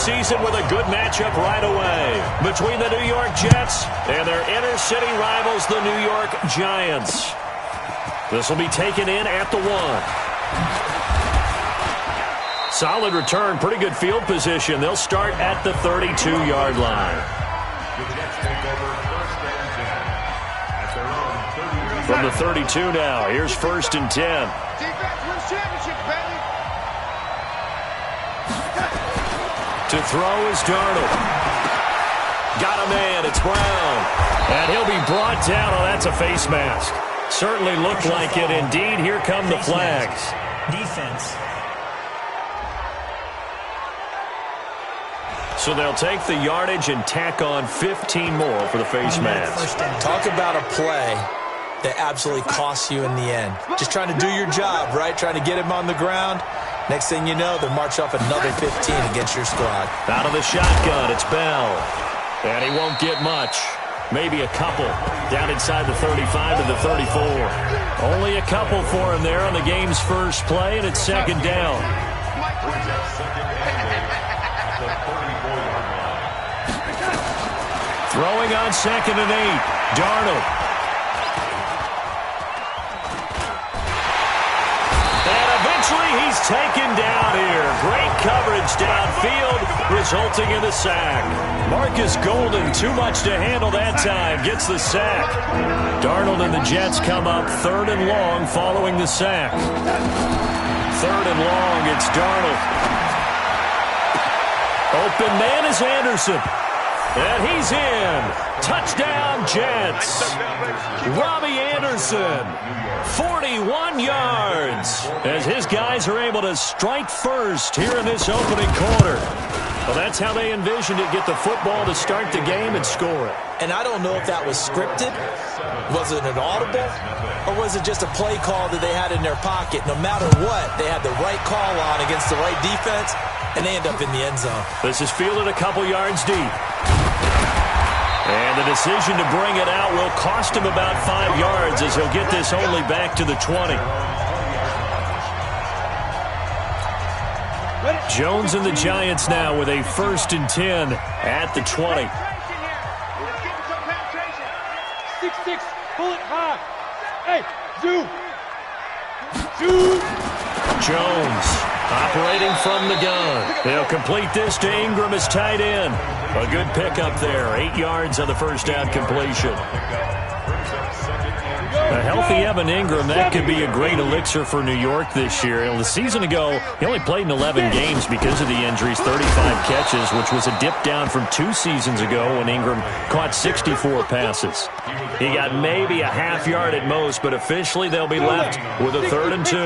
season with a good matchup right away between the New York Jets and their inner-city rivals, the New York Giants. This will be taken in at the 1. Solid return, pretty good field position. They'll start at the 32-yard line. From the 32 now, here's 1st and 10. To throw is Darnold. Got a man, it's Brown. And he'll be brought down. Oh, that's a face mask. Certainly looked like it. Indeed, here come the flags. Defense. So they'll take the yardage and tack on 15 more for the face mask. Talk about a play that absolutely costs you in the end. Just trying to do your job, right? Trying to get him on the ground. Next thing you know, they'll march off another 15 against your squad. Out of the shotgun, it's Bell. And he won't get much. Maybe a couple. Down inside the 35 to the 34. Only a couple for him there on the game's first play, and it's 2nd down. Throwing on 2nd and 8. Darnold. And eventually he's taken down here. Great coverage downfield, resulting in the sack. Marcus Golden, too much to handle that time, gets the sack. Darnold and the Jets come up 3rd and long following the sack. 3rd and long, it's Darnold. Open man is Anderson. And he's in. Touchdown, Jets. Robbie Anderson, 41 yards, as his guys are able to strike first here in this opening quarter. Well, that's how they envisioned it, get the football to start the game and score it. And I don't know if that was scripted. Was it an audible? Or was it just a play call that they had in their pocket? No matter what, they had the right call on against the right defense, and they end up in the end zone. This is fielded a couple yards deep. And the decision to bring it out will cost him about 5 yards, as he'll get this only back to the 20. Jones and the Giants now with a 1st and 10 at the 20. 6-6, pull it high. Hey, Jones operating from the gun. He'll complete this to Ingram as tight end. A good pickup there. 8 yards on the first down completion. A healthy Evan Ingram, that could be a great elixir for New York this year. The season ago, he only played in 11 games because of the injuries, 35 catches, which was a dip down from 2 seasons ago when Ingram caught 64 passes. He got maybe a half yard at most, but officially they'll be left with a 3rd and 2.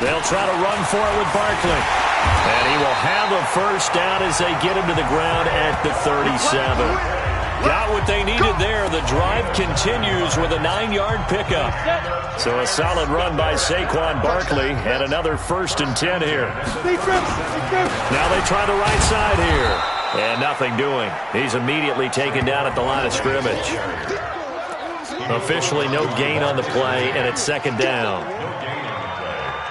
They'll try to run for it with Barkley. And he will have a first down as they get him to the ground at the 37. Got what they needed there. The drive continues with a 9-yard pickup. So a solid run by Saquon Barkley and another 1st and 10 here. Now they try the right side here. And nothing doing. He's immediately taken down at the line of scrimmage. Officially no gain on the play, and it's 2nd down.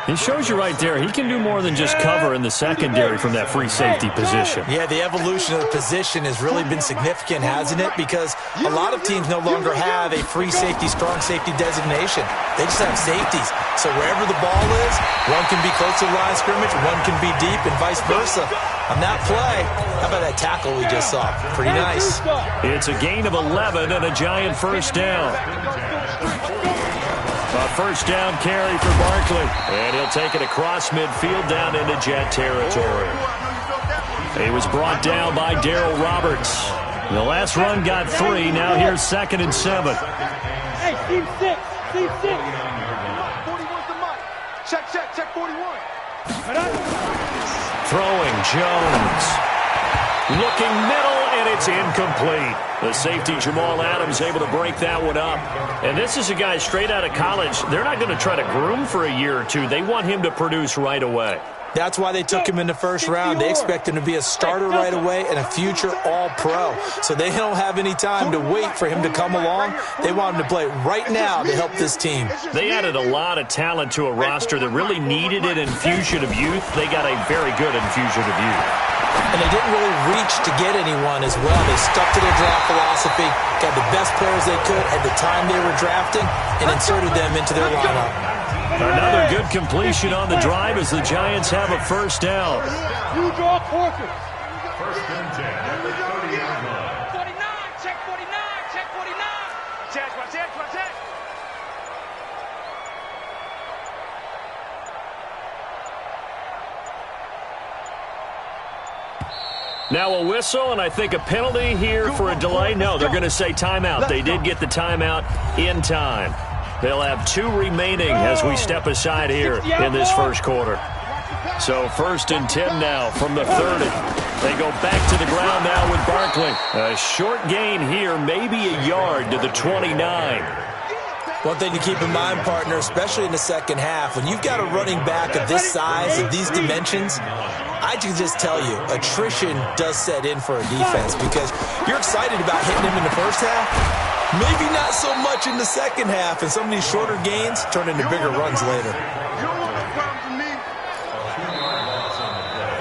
He shows you right there, he can do more than just cover in the secondary from that free safety position. Yeah, the evolution of the position has really been significant, hasn't it? Because a lot of teams no longer have a free safety, strong safety designation. They just have safeties. So wherever the ball is, one can be close to the line of scrimmage, one can be deep, and vice versa. On that play, how about that tackle we just saw? Pretty nice. It's a gain of 11 and a Giant first down. A first down carry for Barkley. And he'll take it across midfield down into Jet territory. He was brought down by Darryl Roberts. The last run got 3. Now here's 2nd and 7. Hey, team 6. Team 6. 41's the mic. Check 41. Throwing Jones. Looking middle, and it's incomplete. The safety, Jamal Adams, able to break that one up. And this is a guy straight out of college. They're not going to try to groom for a year or two. They want him to produce right away. That's why they took him in the first round. They expect him to be a starter right away and a future all-pro. So they don't have any time to wait for him to come along. They want him to play right now to help this team. They added a lot of talent to a roster that really needed an infusion of youth. They got a very good infusion of youth. And they didn't really reach to get anyone as well. They stuck to their draft philosophy, got the best players they could at the time they were drafting, and inserted them into their lineup. Another good completion on the drive as the Giants have a first down. You draw quarters. First and 10 at the 30-yard line. 49, check 49, check 49. Check. Now a whistle, and I think a penalty here for a delay. No, they're going to say timeout. They did get the timeout in time. They'll have 2 remaining as we step aside here in this first quarter. So first and 10 now from the 30. They go back to the ground now with Barkley. A short gain here, maybe a yard to the 29. One thing to keep in mind, partner, especially in the second half, when you've got a running back of this size, of these dimensions, I can just tell you, attrition does set in for a defense because you're excited about hitting him in the first half. Maybe not so much in the second half, and some of these shorter gains turn into bigger runs later.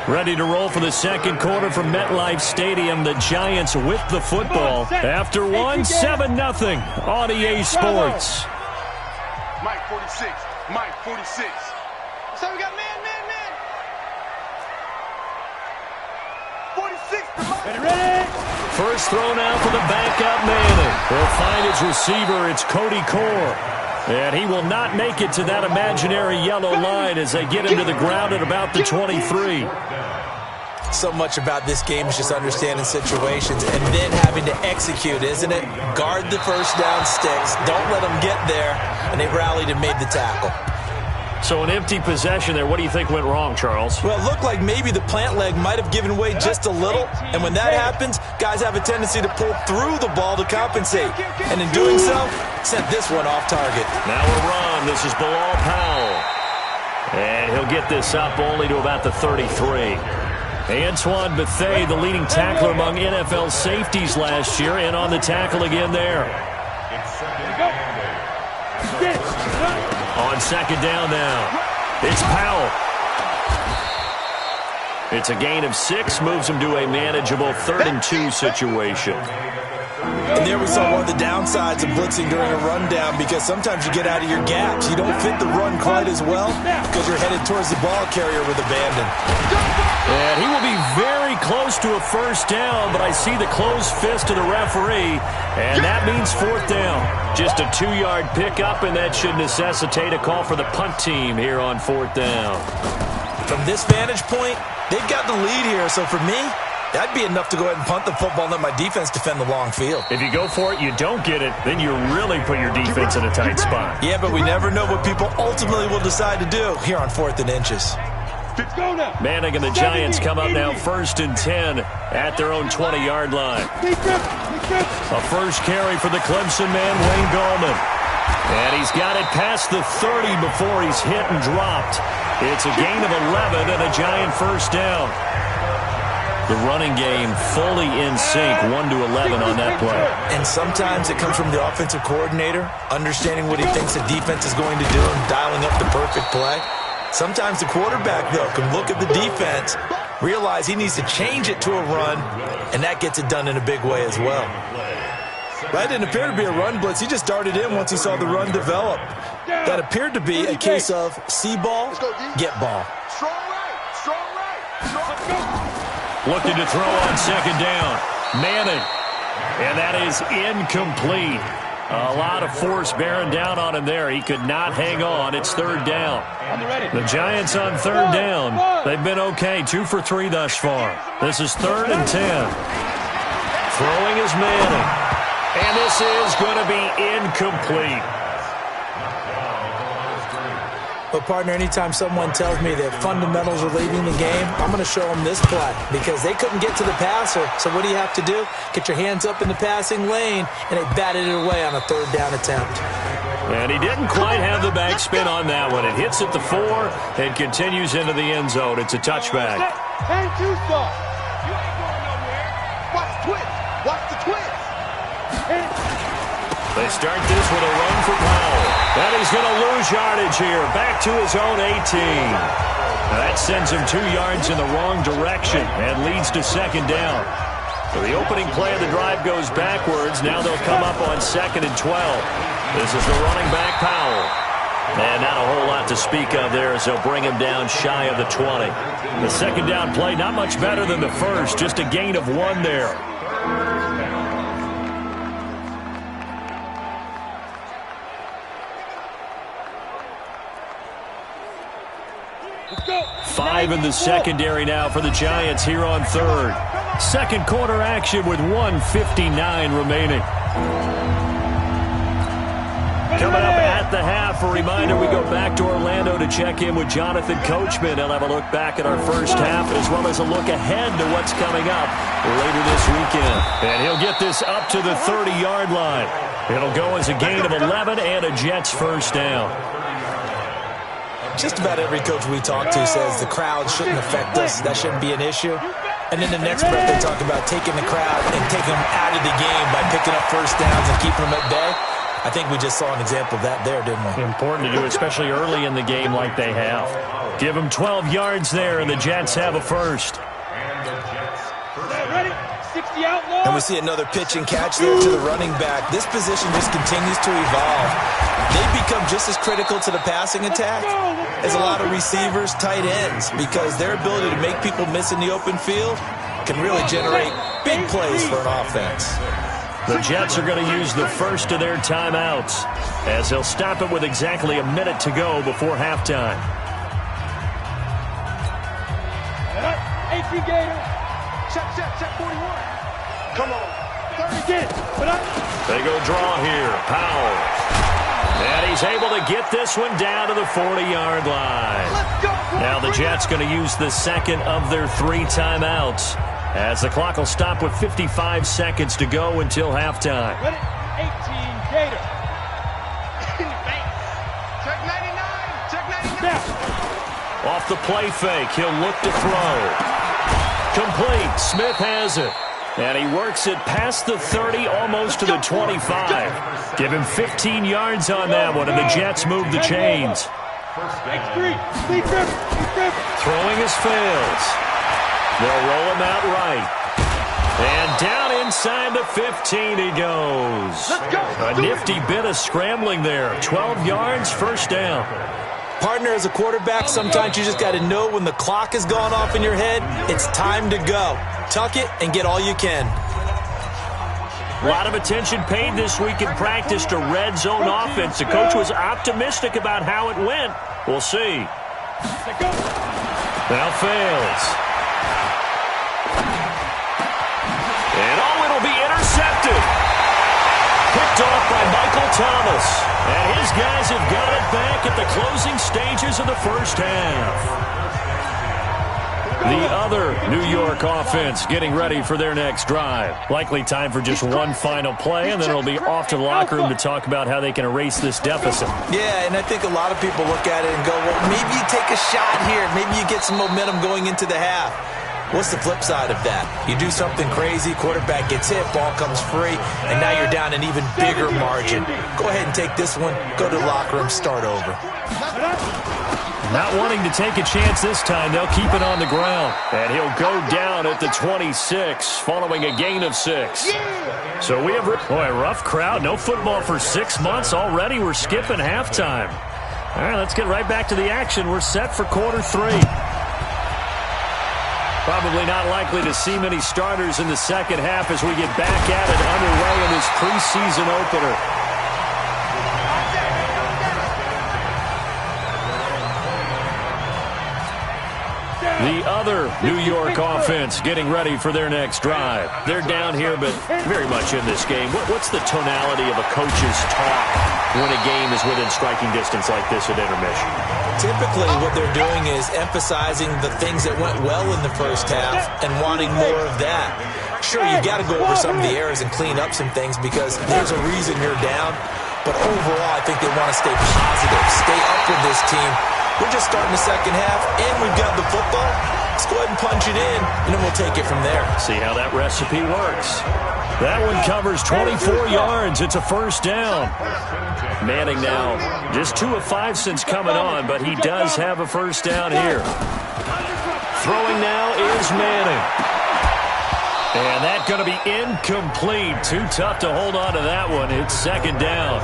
Ready to roll for the second quarter from MetLife Stadium. The Giants with the football. After one, 7-0 on EA Sports. Mike 46. So we got man. 46 to Mike. Ready? First throw now for the backup Manning. He'll find his receiver. It's Cody Core. And he will not make it to that imaginary yellow line as they get him to the ground at about the 23. So much about this game is just understanding situations and then having to execute, isn't it? Guard the first down sticks. Don't let them get there. And they rallied and made the tackle. So an empty possession there. What do you think went wrong, Charles? Well, it looked like maybe the plant leg might have given way just a little. And when that happens, guys have a tendency to pull through the ball to compensate. And in doing so, sent this one off target. Now a run. This is Bilal Powell. And he'll get this up only to about the 33. Antoine Bethea, the leading tackler among NFL safeties last year, and on the tackle again there. On second down now, it's Powell. It's a gain of 6, moves him to a manageable 3rd and 2 situation. And there we saw one of the downsides of blitzing during a rundown because sometimes you get out of your gaps. You don't fit the run quite as well because you're headed towards the ball carrier with abandon. And he will be very close to a first down, but I see the closed fist of the referee, and that means 4th down. Just a 2-yard pickup, and that should necessitate a call for the punt team here on 4th down. From this vantage point, they've got the lead here, so for me, that'd be enough to go ahead and punt the football and let my defense defend the long field. If you go for it, you don't get it, then you really put your defense in a tight spot. Yeah, but we never know what people ultimately will decide to do here on 4th and inches. Manning and the Giants come up now 1st and 10 at their own 20-yard line. A first carry for the Clemson man, Wayne Gallman. And he's got it past the 30 before he's hit and dropped. It's a gain of 11 and a Giant first down. The running game fully in sync, 1-11 on that play. And sometimes it comes from the offensive coordinator, understanding what he thinks the defense is going to do and dialing up the perfect play. Sometimes the quarterback, though, can look at the defense, realize he needs to change it to a run, and that gets it done in a big way as well. That didn't appear to be a run blitz. He just darted in once he saw the run develop. That appeared to be a case of see ball, get ball. Looking to throw on second down. Manning. And that is incomplete. A lot of force bearing down on him there. He could not hang on. It's 3rd down. The Giants on 3rd down. They've been okay. 2 for 3 thus far. This is 3rd and 10. Throwing is Manning. And this is going to be incomplete. But, partner, anytime someone tells me that fundamentals are leading the game, I'm going to show them this play because they couldn't get to the passer. So what do you have to do? Get your hands up in the passing lane, and they batted it away on a 3rd down attempt. And he didn't quite have the backspin on that one. It hits at the 4 and continues into the end zone. It's a touchback. And 2 star. You ain't going nowhere. Watch the twist. Watch the twist. They start this with a run for Powell. And he's going to lose yardage here. Back to his own 18. That sends him 2 yards in the wrong direction and leads to 2nd down. So the opening play of the drive goes backwards. Now they'll come up on 2nd and 12. This is the running back, Powell. And not a whole lot to speak of there as they'll bring him down shy of the 20. The 2nd down play, not much better than the first. Just a gain of 1 there. Let's go. 5 in the secondary now for the Giants here on 3rd. Second quarter action with 1:59 remaining. Coming up at the half, a reminder, we go back to Orlando to check in with Jonathan Coachman. He'll have a look back at our first half as well as a look ahead to what's coming up later this weekend. And he'll get this up to the 30-yard line. It'll go as a gain of 11 and a Jets first down. Just about every coach we talk to says the crowd shouldn't affect us. That shouldn't be an issue. And in the next breath, they talk about taking the crowd and taking them out of the game by picking up first downs and keeping them at bay. I think we just saw an example of that there, didn't we? Important to do, especially early in the game like they have. Give them 12 yards there, and the Jets have a first. Ready? 60 outlaw. And we see another pitch and catch there to the running back. This position just continues to evolve. They become just as critical to the passing attack as a lot of receivers, tight ends, because their ability to make people miss in the open field can really generate big plays for an offense. The Jets are going to use the first of their timeouts as they'll stop it with exactly a minute to go before halftime. 18 Gator. Check 41. Come on. 30 get it. They go draw here. Powell. And he's able to get this one down to the 40-yard line. Let's go. Now the Jets going to use the second of their 3 timeouts as the clock will stop with 55 seconds to go until halftime. Ready? 18 Gator. Check 99. Check 99. Off the play fake, he'll look to throw. Complete. Smith has it. And he works it past the 30, almost to the 25. Give him 15 yards on that one, and the Jets move the chains. Throwing his fails. They'll roll him out right. And down inside the 15 he goes. A nifty bit of scrambling there. 12 yards, first down. Partner, as a quarterback, sometimes you just got to know when the clock has gone off in your head, it's time to go. Tuck it and get all you can. A lot of attention paid this week in practice to red zone offense. The coach was optimistic about how it went. We'll see. Now fails. And it'll be intercepted. Picked off by Michael Thomas. And his guys have got it back at the closing stages of the first half. The other New York offense getting ready for their next drive. Likely time for just one final play, and then it'll be off to the locker room to talk about how they can erase this deficit. Yeah, and I think a lot of people look at it and go, well, maybe you take a shot here. Maybe you get some momentum going into the half. What's the flip side of that? You do something crazy, quarterback gets hit, ball comes free, and now you're down an even bigger margin. Go ahead and take this one, go to the locker room, start over. Not wanting to take a chance this time, they'll keep it on the ground. And he'll go down at the 26, following a gain of 6. So we have, a rough crowd. No football for 6 months already. We're skipping halftime. All right, let's get right back to the action. We're set for quarter 3. Probably not likely to see many starters in the second half as we get back at it underway in this preseason opener. The other New York offense getting ready for their next drive. They're down here, but very much in this game. What's the tonality of a coach's talk when a game is within striking distance like this at intermission? Typically, what they're doing is emphasizing the things that went well in the first half and wanting more of that. Sure, you got to go over some of the errors and clean up some things because there's a reason you're down. But overall, I think they want to stay positive, stay up with this team. We're just starting the second half, and we've got the football. Let's go ahead and punch it in, and then we'll take it from there. See how that recipe works. That one covers 24 yards. It's a first down. Manning now just 2 of 5 since coming on, but he does have a first down here. Throwing now is Manning. And that's going to be incomplete. Too tough to hold on to that one. It's second down.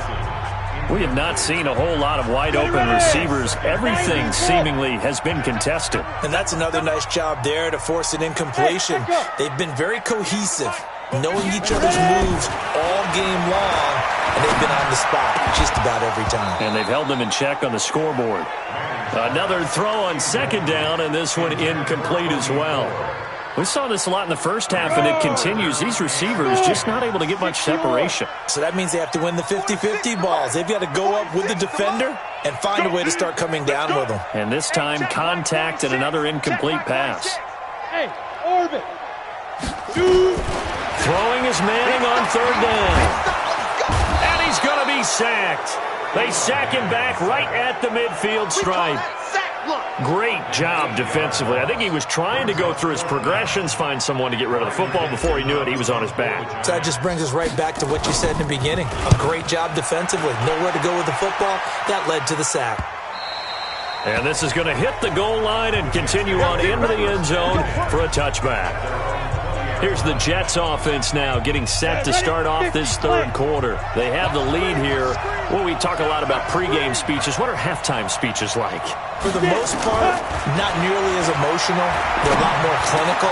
We have not seen a whole lot of wide-open receivers. Everything seemingly has been contested. And that's another nice job there to force an incompletion. They've been very cohesive, knowing each other's moves all game long, and they've been on the spot just about every time. And they've held them in check on the scoreboard. Another throw on second down, and this one incomplete as well. We saw this a lot in the first half, and it continues. These receivers just not able to get much separation. So that means they have to win the 50-50 balls. They've got to go up with the defender and find a way to start coming down with them. And this time, contact and another incomplete pass. Hey, Orbit. Throwing is Manning on third down. And he's going to be sacked. They sack him back right at the midfield stripe. Great job defensively. I think he was trying to go through his progressions, find someone to get rid of the football. Before he knew it, he was on his back. So that just brings us right back to what you said in the beginning. A great job defensively. Nowhere to go with the football. That led to the sack. And this is going to hit the goal line and continue on into the end zone for a touchback. Here's the Jets offense now getting set to start off this third quarter. They have the lead here. Well, we talk a lot about pregame speeches. What are halftime speeches like? For the most part, not nearly as emotional. They're a lot more clinical.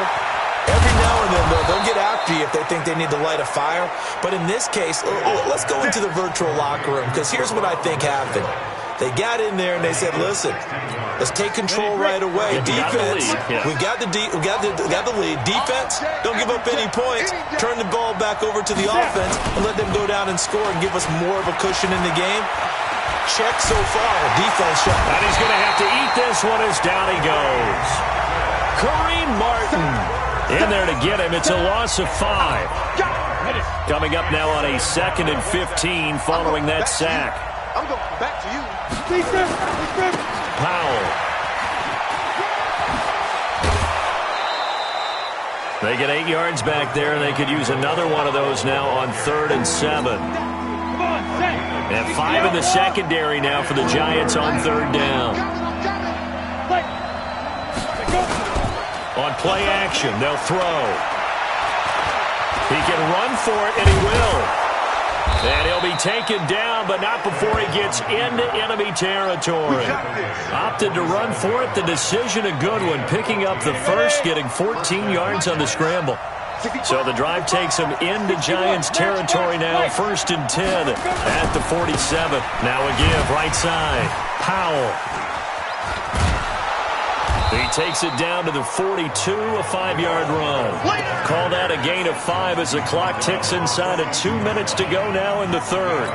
Every now and then, they'll get after you if they think they need to light a fire. But in this case, let's go into the virtual locker room, because here's what I think happened. They got in there and they said, listen, let's take control right away. Defense, we got the lead. Defense, don't give up any points. Turn the ball back over to the offense and let them go down and score and give us more of a cushion in the game. Check so far. Defense check. And he's going to have to eat this one as down he goes. Kareem Martin in there to get him. It's a loss of 5. Coming up now on a 2nd and 15 following that sack. I'm going back to you. Powell. They get 8 yards back there, and they could use another one of those now on 3rd and 7. And 5 in the secondary now for the Giants on 3rd down. On play action, they'll throw. He can run for it, and he will. And he'll be taken down, but not before he gets into enemy territory. Opted to run for it. The decision a good one. Picking up the first, getting 14 yards on the scramble. So the drive takes him into Giants territory now. 1st and 10 at the 47. Now a give right side. Powell. He takes it down to the 42, a 5-yard run. Call that a gain of 5 as the clock ticks inside of 2 minutes to go now in the third.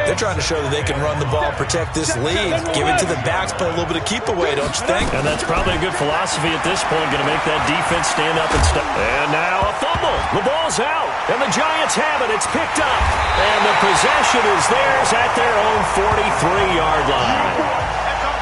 They're trying to show that they can run the ball, protect this lead, give it to the backs, play a little bit of keep away, don't you think? And that's probably a good philosophy at this point, going to make that defense stand up and stop. And now a fumble. The ball's out, and the Giants have it. It's picked up, and the possession is theirs at their own 43-yard line.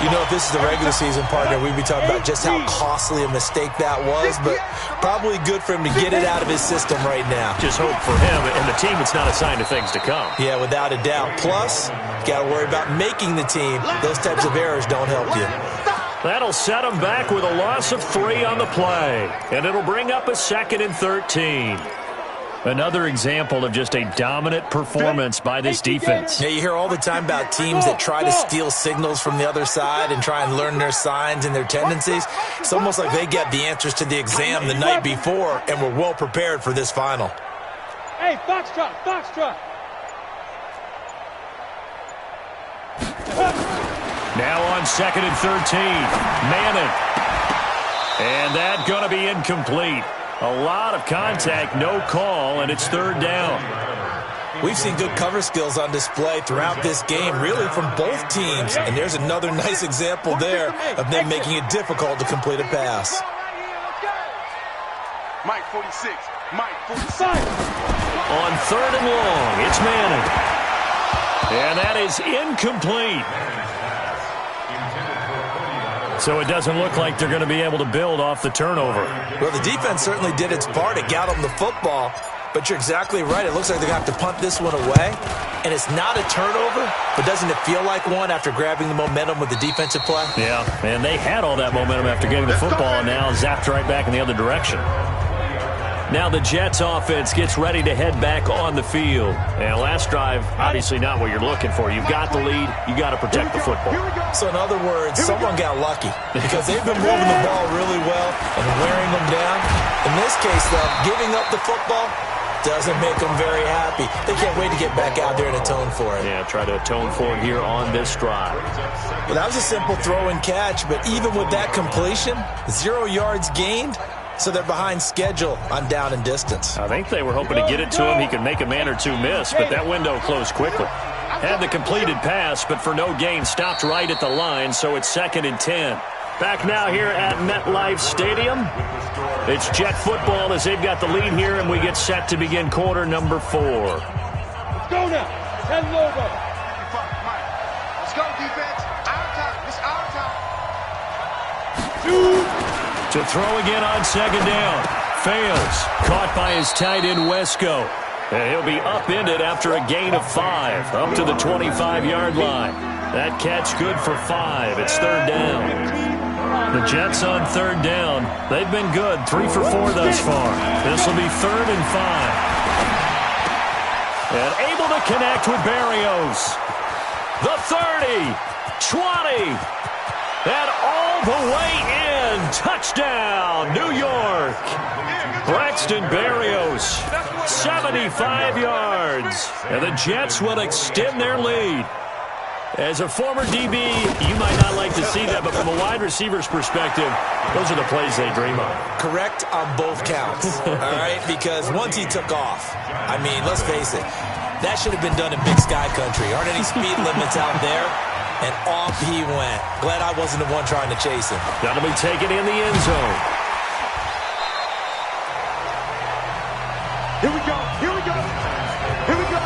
You know, if this is the regular season, partner, we'd be talking about just how costly a mistake that was, but probably good for him to get it out of his system right now. Just hope for him and the team it's not a sign of things to come. Yeah, without a doubt. Plus, got to worry about making the team. Those types of errors don't help you. That'll set him back with a loss of 3 on the play, and it'll bring up a 2nd and 13. Another example of just a dominant performance by this defense. Yeah, you hear all the time about teams that try to steal signals from the other side and try and learn their signs and their tendencies. It's almost like they get the answers to the exam the night before and were well prepared for this final. Hey, Foxtrot, Foxtrot. Now on 2nd and 13, Manning. And that's going to be incomplete. A lot of contact, no call, and it's 3rd down. We've seen good cover skills on display throughout this game, really from both teams. And there's another nice example there of them making it difficult to complete a pass. Mike 46, Mike 46. On 3rd and long, it's Manning. And that is incomplete. So it doesn't look like they're going to be able to build off the turnover. Well, the defense certainly did its part. It got them the football. But you're exactly right. It looks like they're going to have to punt this one away. And it's not a turnover, but doesn't it feel like one after grabbing the momentum with the defensive play? Yeah, and they had all that momentum after getting the football, and now zapped right back in the other direction. Now the Jets offense gets ready to head back on the field. And last drive, obviously not what you're looking for. You've got the lead. You got to protect the football. So in other words, someone got lucky because they've been moving the ball really well and wearing them down. In this case, though, giving up the football doesn't make them very happy. They can't wait to get back out there and atone for it. Yeah, try to atone for it here on this drive. Well, that was a simple throw and catch, but even with that completion, 0 yards gained. So they're behind schedule on down and distance. I think they were hoping to get it to him. He could make a man or two miss, but that window closed quickly. Had the completed pass, but for no gain, stopped right at the line, so it's 2nd and 10. Back now here at MetLife Stadium. It's Jet football as they've got the lead here, and we get set to begin quarter number 4. Let's go now. Head over. Let's go, defense. Our time. It's our time. To throw again on 2nd down. Fails. Caught by his tight end, Wesco. And he'll be upended after a gain of 5. Up to the 25-yard line. That catch good for 5. It's 3rd down. The Jets on 3rd down. They've been good. 3 for 4 thus far. This will be 3rd and 5. And able to connect with Berrios. The 30. 20. And all the way in. Touchdown, New York. Braxton Berrios, 75 yards. And the Jets will extend their lead. As a former DB, you might not like to see that, but from a wide receiver's perspective, those are the plays they dream of. Correct on both counts, all right? Because once he took off, I mean, let's face it, that should have been done in Big Sky Country. Aren't any speed limits out there? And off he went. Glad I wasn't the one trying to chase him. That'll be taken in the end zone. Here we go. Here we go. Here we go.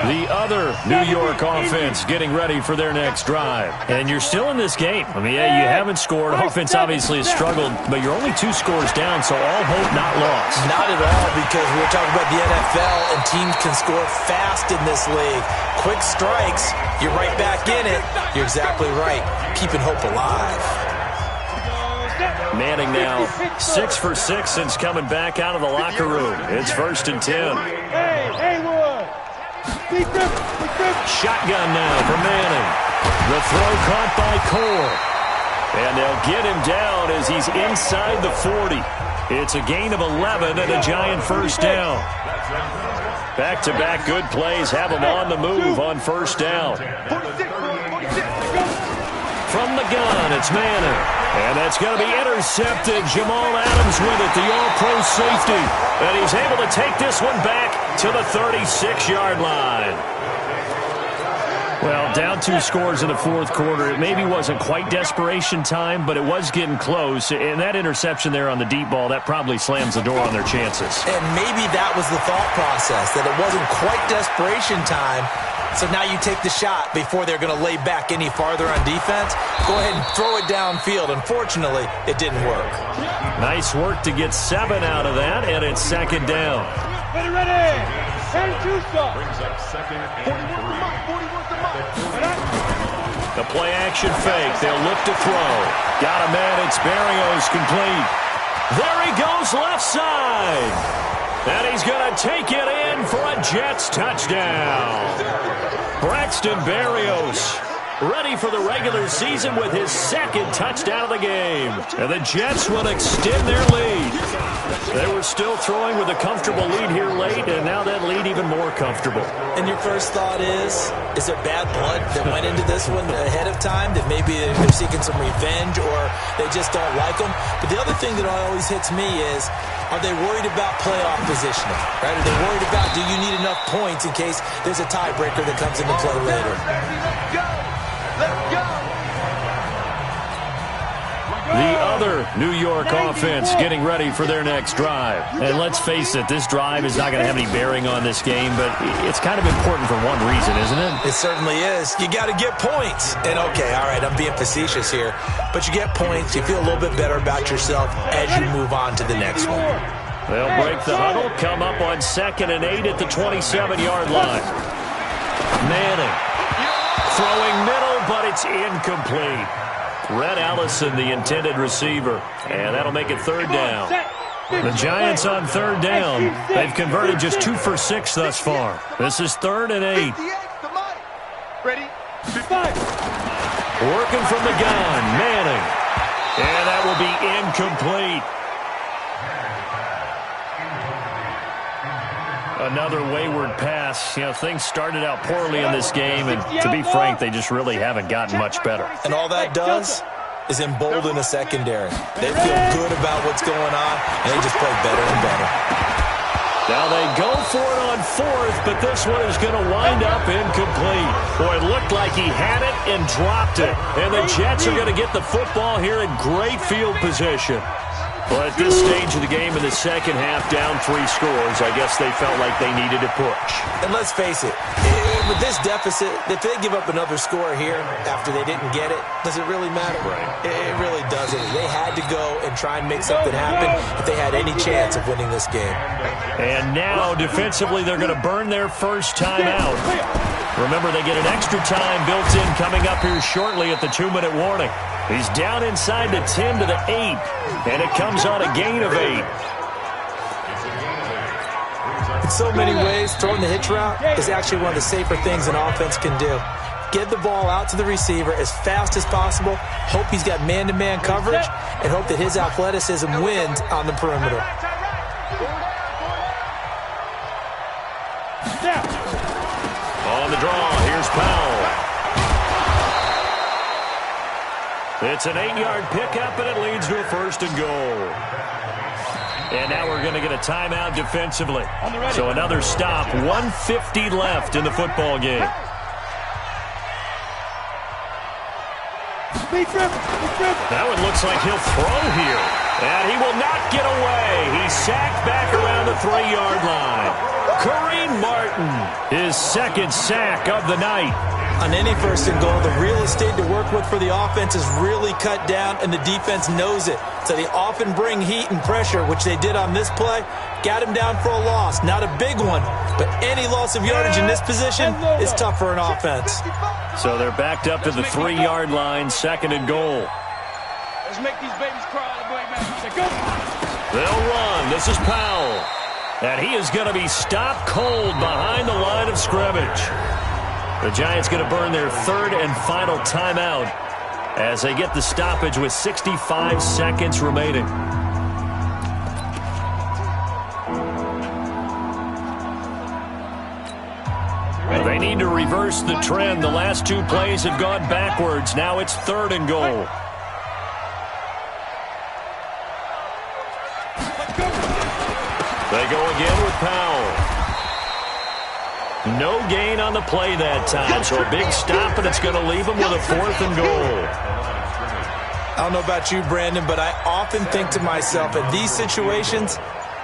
The other New York offense getting ready for their next drive. And you're still in this game. I mean, yeah, you haven't scored. Offense obviously has struggled, but you're only 2 scores down, so all hope not lost. Not at all, because we're talking about the NFL, and teams can score fast in this league. Quick strikes, you're right back in it. You're exactly right. Keeping hope alive. Manning now 6 for 6 since coming back out of the locker room. It's 1st and 10. Hey, Wood. Shotgun now for Manning. The throw caught by Core. And they'll get him down as he's inside the 40. It's a gain of 11 and a giant 1st down. Back-to-back good plays have him on the move on 1st down. From the gun, it's Manning. And that's going to be intercepted. Jamal Adams with it, the all-pro safety. And he's able to take this one back to the 36-yard line. Well, down 2 scores in the 4th quarter. It maybe wasn't quite desperation time, but it was getting close. And that interception there on the deep ball, that probably slams the door on their chances. And maybe that was the thought process, that it wasn't quite desperation time. So now you take the shot before they're going to lay back any farther on defense. Go ahead and throw it downfield. Unfortunately, it didn't work. Nice work to get 7 out of that, and it's 2nd down. Ready. And 2 stop. Brings up 2nd and 3. The play-action fake. They'll look to throw. Got a man. It's Berrios complete. There he goes left side. And he's going to take it in for a Jets touchdown. Braxton Berrios ready for the regular season with his 2nd touchdown of the game. And the Jets will extend their lead. They were still throwing with a comfortable lead here late, and now that lead even more comfortable. And your first thought is there bad blood that went into this one ahead of time, that maybe they're seeking some revenge or they just don't like them? But the other thing that always hits me is, are they worried about playoff positioning? Right? Are they worried about, do you need enough points in case there's a tiebreaker that comes into play later? Let's go. The other New York offense getting ready for their next drive. And let's face it, this drive is not going to have any bearing on this game, but it's kind of important for one reason, isn't it? It certainly is. You got to get points. And okay, all right, I'm being facetious here, but you get points, you feel a little bit better about yourself as you move on to the next one. They'll break the huddle, come up on 2nd and 8 at the 27-yard line. Manning throwing middle, but it's incomplete. Red Allison, the intended receiver, and that'll make it 3rd down. The Giants on 3rd down. They've converted just 2 for 6 thus far. This is 3rd and 8. Ready? Working from the gun, Manning. And that will be incomplete. Another wayward pass. You know, things started out poorly in this game, and to be frank, they just really haven't gotten much better. And all that does is embolden the secondary. They feel good about what's going on, and they just play better and better. Now they go for it on 4th, but this one is going to wind up incomplete. Boy, it looked like he had it and dropped it. And the Jets are going to get the football here in great field position. Well, at this stage of the game in the second half, down 3 scores, I guess they felt like they needed to push. And let's face it, with this deficit, if they give up another score here after they didn't get it, does it really matter? Right. It really doesn't. They had to go and try and make something happen if they had any chance of winning this game. And now, defensively, they're going to burn their first time out. Remember, they get an extra time built in coming up here shortly at the 2-minute warning. He's down inside the 10 to the 8, and it comes on a gain of 8. In so many ways, throwing the hitch route is actually one of the safer things an offense can do. Get the ball out to the receiver as fast as possible, hope he's got man-to-man coverage, and hope that his athleticism wins on the perimeter. On the draw, here's Powell. It's an 8-yard pickup, and it leads to a 1st and goal. And now we're going to get a timeout defensively. So another stop, 1:50 left in the football game. Now it looks like he'll throw here. And he will not get away. He's sacked back around the 3-yard line. Kareem Martin, his 2nd sack of the night. On any 1st and goal, the real estate to work with for the offense is really cut down, and the defense knows it. So they often bring heat and pressure, which they did on this play. Got him down for a loss. Not a big one, but any loss of yardage in this position is tough for an offense. So they're backed up to the 3-yard line, 2nd and goal. Let's make these babies cry. They'll run. This is Powell. And he is going to be stopped cold behind the line of scrimmage. The Giants going to burn their 3rd and final timeout as they get the stoppage with 65 seconds remaining. They need to reverse the trend. The last 2 plays have gone backwards. Now it's 3rd and goal. They go again with Powell. No gain on the play that time, so a big stop, and it's going to leave them with a 4th and goal. I don't know about you, Brandon, but I often think to myself, in these situations,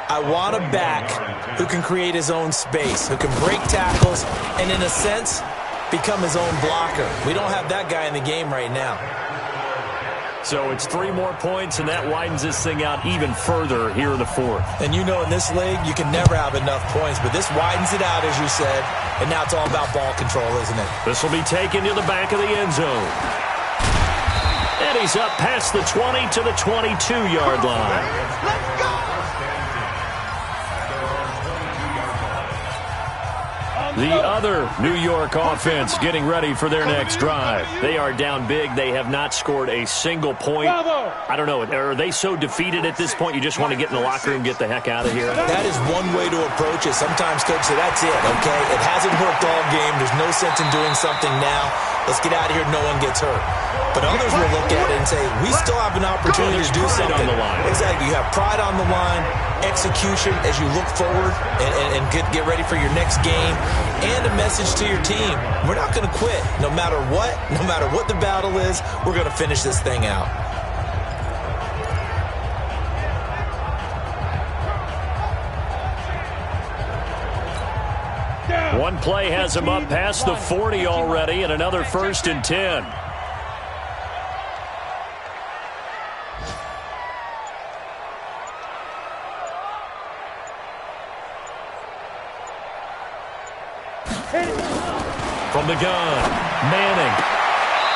I want a back who can create his own space, who can break tackles, and in a sense, become his own blocker. We don't have that guy in the game right now. So it's 3 more points, and that widens this thing out even further here in the 4th. And you know in this league, you can never have enough points, but this widens it out, as you said, and now it's all about ball control, isn't it? This will be taken to the back of the end zone. And he's up past the 20 to the 22-yard line. Let's go! The other New York offense getting ready for their next drive. They are down big. They have not scored a single point. I don't know. Are they so defeated at this point you just want to get in the locker room and get the heck out of here? That is one way to approach it. Sometimes, Coach, say that's it, okay? It hasn't worked all game. There's no sense in doing something now. Let's get out of here. No one gets hurt. But others will look at it and say, we still have an opportunity to do something. On the line. Exactly. You have pride on the line, execution as you look forward and get ready for your next game, and a message to your team. We're not going to quit. No matter what the battle is, we're going to finish this thing out. One play has him up past the 40 already, and another 1st and 10. From the gun, Manning.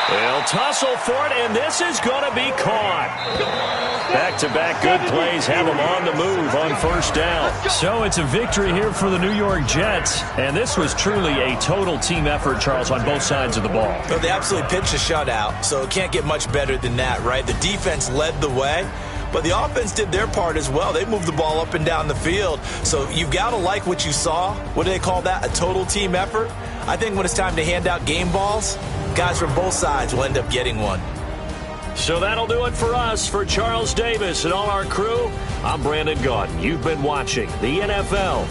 They'll tussle for it, and this is going to be caught. Back-to-back good plays have them on the move on 1st down. So it's a victory here for the New York Jets, and this was truly a total team effort, Charles, on both sides of the ball. Well, they absolutely pitched a shutout, so it can't get much better than that, right? The defense led the way, but the offense did their part as well. They moved the ball up and down the field, so you've got to like what you saw. What do they call that? A total team effort? I think when it's time to hand out game balls, guys from both sides will end up getting one. So that'll do it for us. For Charles Davis and all our crew, I'm Brandon Gaudin. You've been watching the NFL